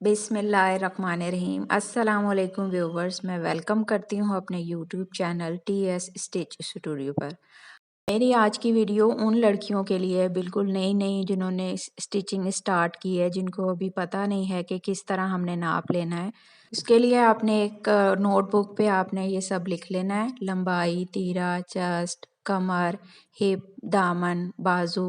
बिस्मिल्लाहिर्रहमानिर्रहीम। अस्सलाम वालेकुम व्यूवर्स, मैं वेलकम करती हूँ अपने YouTube channel TS stitch studio पर। मेरी आज की वीडियो उन लड़कियों के लिए है बिल्कुल नई नई जिन्होंने स्टिचिंग स्टार्ट की है, जिनको अभी पता नहीं है कि किस तरह हमने नाप लेना है। इसके लिए आपने एक नोटबुक पे आपने ये सब लिख लेना है: लंबाई, तीरा, चेस्ट, कमर, हिप, दामन, बाजू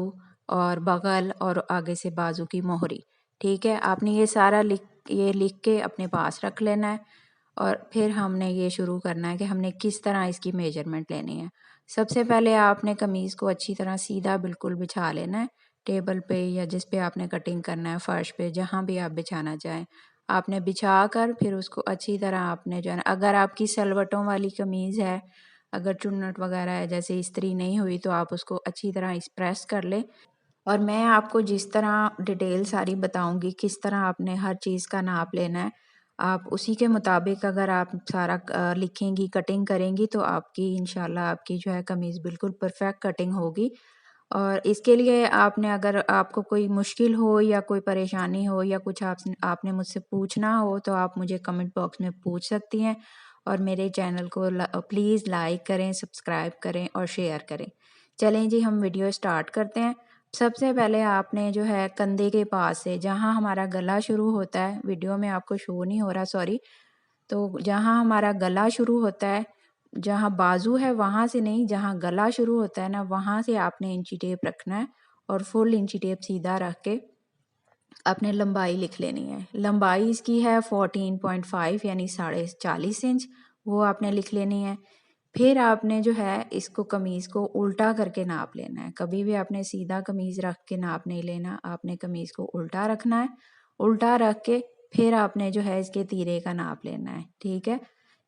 और बगल और आगे से बाजू की मोहरी। ठीक है, आपने ये सारा लिख के अपने पास रख लेना है। और फिर हमने ये शुरू करना है कि हमने किस तरह इसकी मेजरमेंट लेनी है। सबसे पहले आपने कमीज़ को अच्छी तरह सीधा बिल्कुल बिछा लेना है, टेबल पे या जिस पे आपने कटिंग करना है, फ़र्श पे, जहाँ भी आप बिछाना चाहें। आपने बिछा कर फिर उसको अच्छी तरह आपने जो है ना, अगर आपकी सलवटों वाली कमीज़ है, अगर चुन्नट वगैरह है, जैसे इस्त्री नहीं हुई, तो आप उसको अच्छी तरह इस प्रेस कर लें। और मैं आपको जिस तरह डिटेल सारी बताऊंगी किस तरह आपने हर चीज़ का नाप लेना है, आप उसी के मुताबिक अगर आप सारा लिखेंगी, कटिंग करेंगी, तो आपकी इंशाल्लाह आपकी जो है कमीज़ बिल्कुल परफेक्ट कटिंग होगी। और इसके लिए आपने, अगर आपको कोई मुश्किल हो या कोई परेशानी हो या कुछ आपने मुझसे पूछना हो, तो आप मुझे कमेंट बॉक्स में पूछ सकती हैं। और मेरे चैनल को प्लीज़ लाइक करें, सब्सक्राइब करें और शेयर करें। चलें जी, हम वीडियो स्टार्ट करते हैं। सबसे पहले आपने जो है कंधे के पास से, जहाँ हमारा गला शुरू होता है, वीडियो में आपको शो नहीं हो रहा, सॉरी, तो जहाँ हमारा गला शुरू होता है, जहाँ बाजू है वहाँ से नहीं, जहाँ गला शुरू होता है ना, वहाँ से आपने इंची टेप रखना है और फुल इंची टेप सीधा रख के आपने लंबाई लिख लेनी है। लंबाई इसकी है 14.5 यानी 40.5 इंच, वो आपने लिख लेनी है। फिर आपने जो है इसको कमीज़ को उल्टा करके नाप लेना है। कभी भी आपने सीधा कमीज़ रख के नाप नहीं लेना, आपने कमीज़ को उल्टा रखना है। उल्टा रख के फिर आपने जो है इसके तीरे का नाप लेना है। ठीक है,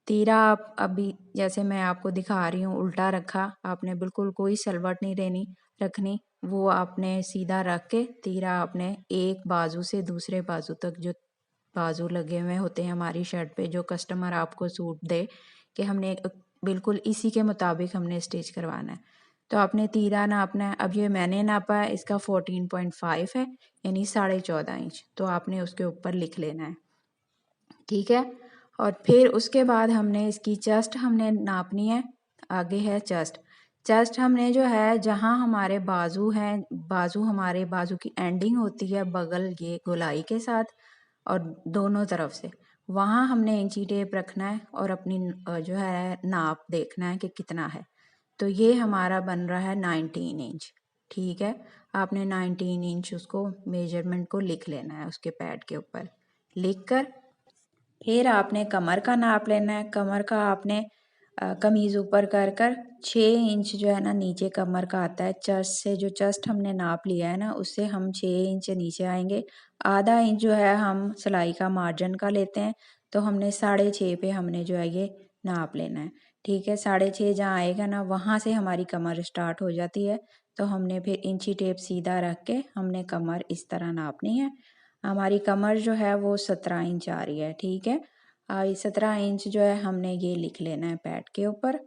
तीरा आप अभी जैसे मैं आपको दिखा रही हूँ उल्टा रखा, आपने बिल्कुल कोई सलवट नहीं देनी रखनी, वो आपने सीधा रख के तीरा आपने एक बाजू से दूसरे बाजू तक, जो बाजू लगे हुए होते हैं हमारी शर्ट पे, जो कस्टमर आपको सूट दे कि हमने बिल्कुल इसी के मुताबिक हमने स्टिच करवाना है, तो आपने तीरा नापना है। अब ये मैंने नापा है, इसका 14.5 है यानी 14.5 इंच, तो आपने उसके ऊपर लिख लेना है। ठीक है, और फिर उसके बाद हमने इसकी चेस्ट हमने नापनी है। आगे है चेस्ट। चेस्ट हमने जो है, जहाँ हमारे बाजू हैं, बाजू हमारे बाजू की एंडिंग होती है बगल ये गोलाई के साथ और दोनों तरफ से, वहाँ हमने इंची टेप रखना है और अपनी जो है नाप देखना है कि कितना है। तो ये हमारा बन रहा है 19 इंच। ठीक है, आपने 19 इंच उसको मेजरमेंट को लिख लेना है उसके पैड के ऊपर लिख कर। फिर आपने कमर का नाप लेना है। कमर का आपने कमीज़ ऊपर कर कर 6 इंच जो है ना नीचे कमर का आता है। चेस्ट से, जो चेस्ट हमने नाप लिया है ना, उससे हम 6 इंच नीचे आएंगे। आधा इंच जो है हम सिलाई का मार्जिन का लेते हैं, तो हमने 6.5 पे हमने जो है ये नाप लेना है। ठीक है, 6.5 जहाँ आएगा ना, वहाँ से हमारी कमर स्टार्ट हो जाती है। तो हमने फिर इंची टेप सीधा रख के हमने कमर इस तरह नापनी है। हमारी कमर जो है वो 17 इंच आ रही है। ठीक है, 17 इंच जो है हमने ये लिख लेना है पैड के ऊपर।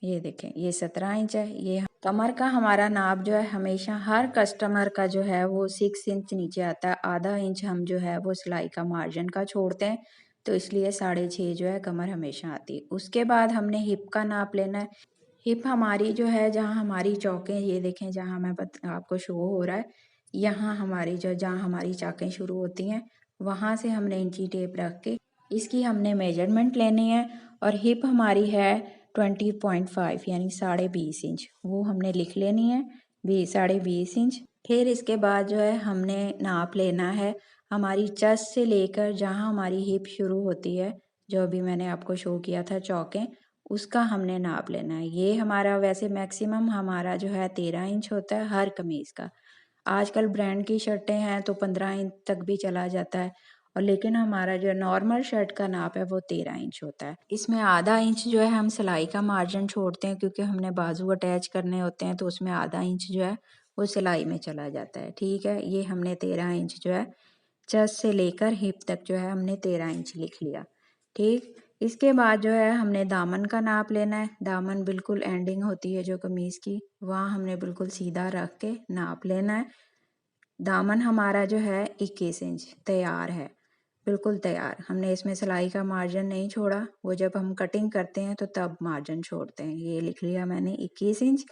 ये देखें, ये 17 इंच है। ये कमर का हमारा नाप जो है हमेशा हर कस्टमर का जो है वो 6 इंच नीचे आता है। आधा इंच हम जो है वो सिलाई का मार्जिन का छोड़ते हैं, तो इसलिए 6.5 जो है कमर हमेशा आती है। उसके बाद हमने हिप का नाप लेना है। हिप हमारी जो है, जहाँ हमारी चौकें, ये देखें जहाँ मैं आपको शो हो रहा है, यहाँ हमारी जो, जहाँ हमारी चाकें शुरू होती हैं, वहाँ से हमने इंची टेप रख के इसकी हमने मेजरमेंट लेनी है। और हिप हमारी है 20.5 यानी 20.5 इंच, वो हमने लिख लेनी है 20.5 इंच। फिर इसके बाद जो है हमने नाप लेना है हमारी चेस्ट से लेकर जहाँ हमारी हिप शुरू होती है, जो अभी मैंने आपको शो किया था चौकें, उसका हमने नाप लेना है। ये हमारा वैसे मैक्सिमम हमारा जो है 13 इंच होता है हर कमीज़ का। आजकल ब्रांड की शर्टें हैं तो 15 इंच तक भी चला जाता है, और लेकिन हमारा जो नॉर्मल शर्ट का नाप है वो 13 इंच होता है। इसमें आधा इंच जो है हम सिलाई का मार्जिन छोड़ते हैं, क्योंकि हमने बाजू अटैच करने होते हैं, तो उसमें आधा इंच जो है वो सिलाई में चला जाता है। ठीक है, ये हमने 13 इंच जो है चेस्ट से लेकर हिप तक जो है हमने 13 इंच लिख लिया। ठीक, इसके बाद जो है हमने दामन का नाप लेना है। दामन बिल्कुल एंडिंग होती है जो कमीज़ की, वहाँ हमने बिल्कुल सीधा रख के नाप लेना है। दामन हमारा जो है 21 इंच तैयार है। बिल्कुल तैयार। हमने इसमें सिलाई का मार्जिन नहीं छोड़ा, वो जब हम कटिंग करते हैं तो तब मार्जिन छोड़ते हैं। ये लिख लिया मैंने 21 इंच,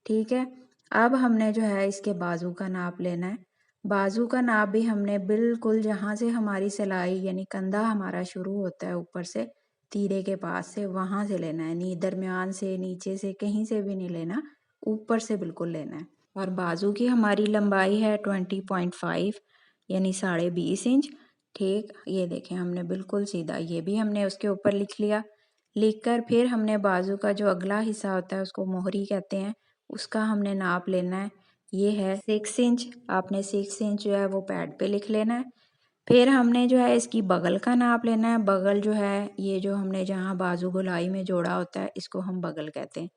ठीक है। अब हमने जो है इसके बाजू का नाप लेना है। बाजू का नाप भी हमने बिल्कुल जहाँ से हमारी सिलाई यानी कंधा हमारा शुरू होता है ऊपर से तीरे के पास से, वहाँ से लेना है। नी दरमियान से, नीचे से, कहीं से भी नहीं लेना, ऊपर से बिल्कुल लेना है। और बाजू की हमारी लंबाई है 20.5 यानी 20.5 इंच, ठीक। ये देखें हमने बिल्कुल सीधा, ये भी हमने उसके ऊपर लिख लिया। लिखकर फिर हमने बाजू का जो अगला हिस्सा होता है उसको मोहरी कहते हैं, उसका हमने नाप लेना है। ये है 6 इंच। आपने 6 इंच जो है वो पैड पे लिख लेना है। फिर हमने जो है इसकी बगल का नाप लेना है। बगल जो है ये जो हमने जहाँ बाजू गोलाई में जोड़ा होता है इसको हम बगल कहते हैं।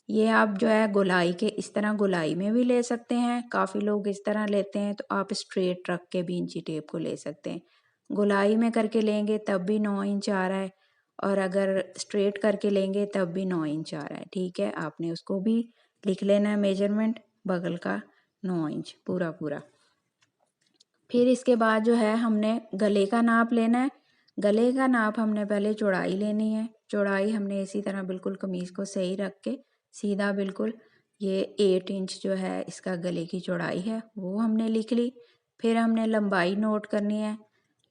ये आप जो है गोलाई के इस तरह गोलाई में भी ले सकते हैं, काफ़ी लोग इस तरह लेते हैं, तो आप स्ट्रेट रख के भी इंची टेप को ले सकते हैं। गोलाई में करके लेंगे तब भी 9 इंच आ रहा है, और अगर स्ट्रेट करके लेंगे तब भी 9 इंच आ रहा है, ठीक है। आपने उसको भी लिख लेना है मेजरमेंट बगल का 9 इंच पूरा पूरा। फिर इसके बाद जो है हमने गले का नाप लेना है। गले का नाप हमने पहले चौड़ाई लेनी है। चौड़ाई हमने इसी तरह बिल्कुल कमीज़ को सही रख के सीधा बिल्कुल ये 8 इंच जो है इसका गले की चौड़ाई है वो हमने लिख ली। फिर हमने लंबाई नोट करनी है।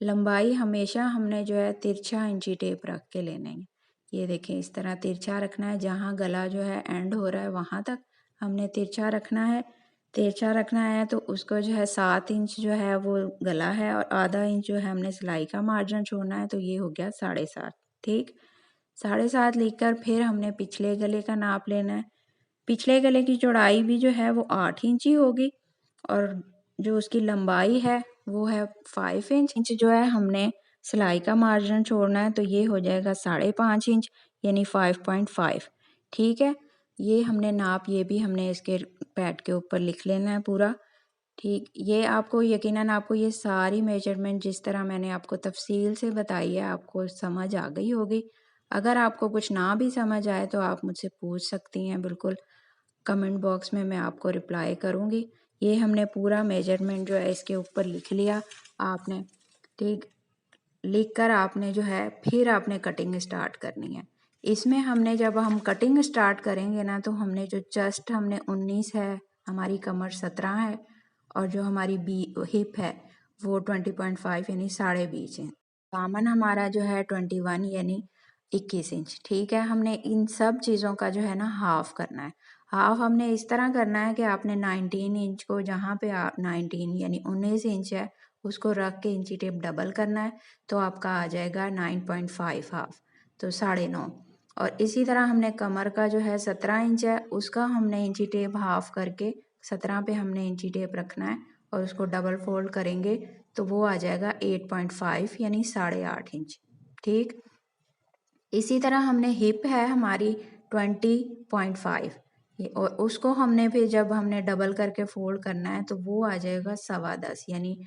लंबाई हमेशा हमने जो है तिरछा इंची टेप रख के लेना है। ये देखें इस तरह तिरछा रखना है, जहाँ गला जो है एंड हो रहा है वहाँ तक हमने तिरछा रखना है। तिरछा रखना है तो उसको जो है 7 इंच जो है वो गला है, और आधा इंच जो है हमने सिलाई का मार्जिन छोड़ना है, तो ये हो गया 7.5, ठीक। 7.5 लिखकर फिर हमने पिछले गले का नाप लेना है। पिछले गले की चौड़ाई भी जो है वो 8 इंच ही होगी, और जो उसकी लंबाई है वो है 5 इंच जो है हमने सिलाई का मार्जिन छोड़ना है, तो ये हो जाएगा 5.5 इंच यानी 5.5, ठीक है। ये हमने नाप, ये भी हमने इसके पैड के ऊपर लिख लेना है पूरा, ठीक। ये आपको यकीनन आपको ये सारी मेजरमेंट जिस तरह मैंने आपको तफसील से बताई है आपको समझ आ गई होगी। अगर आपको कुछ ना भी समझ आए तो आप मुझसे पूछ सकती हैं, बिल्कुल कमेंट बॉक्स में मैं आपको रिप्लाई करूँगी। ये हमने पूरा मेजरमेंट जो है इसके ऊपर लिख लिया आपने, ठीक। लिख कर आपने जो है फिर आपने कटिंग स्टार्ट करनी है। इसमें हमने जब हम कटिंग स्टार्ट करेंगे ना, तो हमने जो चेस्ट हमने 19 है, हमारी कमर 17 है, और जो हमारी हिप है वो 20.5 यानी 20.5 इंच। दामन हमारा जो है 21 यानी 21 इंच, ठीक है। हमने इन सब चीज़ों का जो है ना हाफ करना है। हाफ हमने इस तरह करना है कि आपने 19 इंच को, जहाँ पे आप 19 यानी 19 इंच है, उसको रख के इंची टेप डबल करना है, तो आपका आ जाएगा 9.5 हाफ, तो 9.5। और इसी तरह हमने कमर का जो है 17 इंच है, उसका हमने इंची टेप हाफ करके 17 पे हमने इंची टेप रखना है, और उसको डबल फोल्ड करेंगे तो वो आ जाएगा 8.5 यानी 8.5 इंच, ठीक। इसी तरह हमने हिप है हमारी 20.5, और उसको हमने फिर जब हमने डबल करके फोल्ड करना है तो वो आ जाएगा 10.25 यानी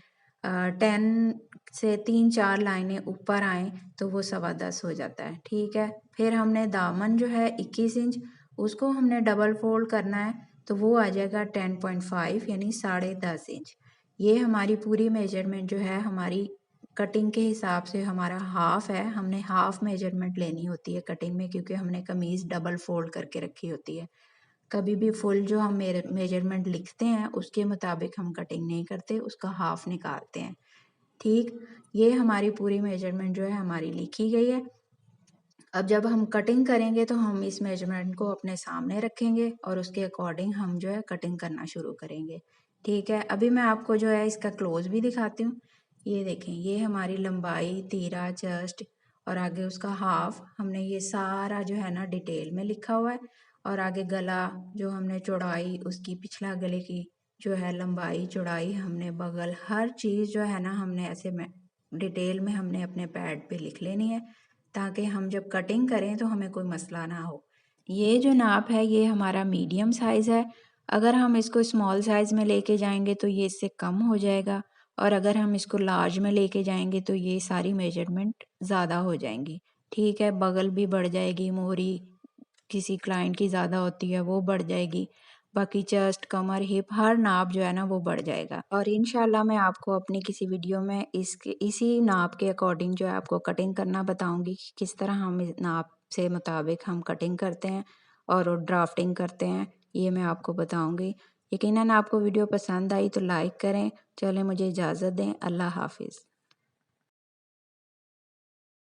10 से 3-4 लाइनें ऊपर आए तो वो 10.25 हो जाता है, ठीक है। फिर हमने दामन जो है 21 इंच, उसको हमने डबल फोल्ड करना है तो वो आ जाएगा 10.5 यानी 10.5 इंच। ये हमारी पूरी मेजरमेंट जो है हमारी कटिंग के हिसाब से हमारा हाफ है। हमने हाफ मेजरमेंट लेनी होती है कटिंग में, क्योंकि हमने कमीज़ डबल फोल्ड करके रखी होती है। कभी भी फुल जो हम मेजरमेंट लिखते हैं उसके मुताबिक हम कटिंग नहीं करते, उसका हाफ निकालते हैं, ठीक। ये हमारी पूरी मेजरमेंट जो है हमारी लिखी गई है। अब जब हम कटिंग करेंगे तो हम इस मेजरमेंट को अपने सामने रखेंगे और उसके अकॉर्डिंग हम जो है कटिंग करना शुरू करेंगे, ठीक है। अभी मैं आपको जो है इसका क्लोज भी दिखाती हूँ। ये देखें, ये हमारी लंबाई, तीरा, चेस्ट और आगे उसका हाफ, हमने ये सारा जो है ना डिटेल में लिखा हुआ है। और आगे गला जो हमने चौड़ाई उसकी, पिछला गले की जो है लंबाई चौड़ाई, हमने बगल, हर चीज़ जो है ना हमने ऐसे में डिटेल में हमने अपने पैड पे लिख लेनी है, ताकि हम जब कटिंग करें तो हमें कोई मसला ना हो। ये जो नाप है ये हमारा मीडियम साइज़ है। अगर हम इसको स्मॉल साइज़ में लेके जाएंगे तो ये इससे कम हो जाएगा, और अगर हम इसको लार्ज में लेके जाएंगे तो ये सारी मेजरमेंट ज़्यादा हो जाएंगी, ठीक है। बगल भी बढ़ जाएगी, मोहरी किसी क्लाइंट की ज़्यादा होती है वो बढ़ जाएगी, बाकी चेस्ट, कमर, हिप हर नाप जो है ना वो बढ़ जाएगा। और इंशाल्लाह मैं आपको अपनी किसी वीडियो में इसी नाप के अकॉर्डिंग जो है आपको कटिंग करना बताऊंगी कि किस तरह हम इस नाप से मुताबिक हम कटिंग करते हैं और ड्राफ्टिंग करते हैं, ये मैं आपको बताऊंगी। यकीनन आपको वीडियो पसंद आई तो लाइक करें। चलें मुझे इजाज़त दें। अल्लाह हाफिज़।